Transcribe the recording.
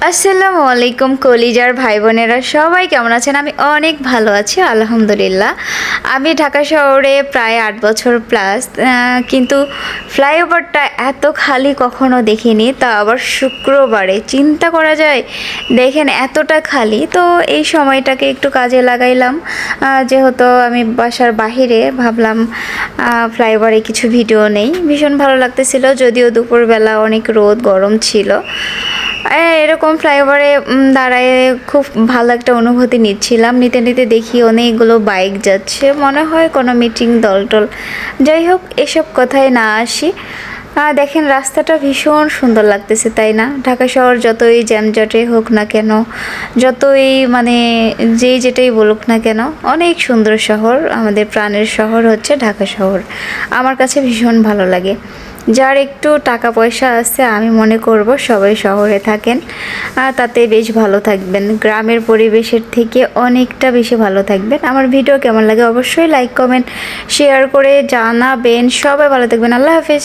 আসসালামু আলাইকুম কলিজার ভাই বোনেরা, সবাই কেমন আছেন? আমি অনেক ভালো আছি আলহামদুলিল্লাহ। আমি ঢাকা শহরে প্রায় 8 বছর প্লাস, কিন্তু ফ্লাইওভারটা এত খালি কখনো দেখিনি, তা আবার শুক্রবারে। চিন্তা করা যায়, দেখেন এতটা খালি। তো এই সময়টাকে একটু কাজে লাগাইলাম, যেহেতু আমি বাসার বাহিরে, ভাবলাম ফ্লাইওভারে কিছু ভিডিও নেই। ভীষণ ভালো লাগতেছিল, যদিও দুপুরবেলা অনেক রোদ গরম ছিল। এরকম ফ্লাইওভারে দাঁড়ায় খুব ভালো একটা অনুভূতি নিচ্ছিলাম। নিতে নিতে দেখি অনেকগুলো বাইক যাচ্ছে, মনে হয় কোনো মিটিং দলটল। যাই হোক, এসব কথায় না আসি। দেখেন রাস্তাটা ভীষণ সুন্দর লাগতেছে, তাই না? ঢাকা শহর যতই জ্যামজটে হোক না কেন, যতই মানে যেটাই বলুক না কেন, অনেক সুন্দর শহর। আমাদের প্রাণের শহর হচ্ছে ঢাকা শহর। আমার কাছে ভীষণ ভালো লাগে। যার একটু টাকা পয়সা আছে, আমি মনে করব সবাই শহরে থাকেন, তাতে বেশ ভালো থাকবেন। গ্রামের পরিবেশের থেকে অনেকটা বেশি ভালো থাকবেন। আমার ভিডিও কেমন লাগে অবশ্যই লাইক কমেন্ট শেয়ার করে জানাবেন। সবাই ভালো থাকবেন। আল্লাহ হাফেজ।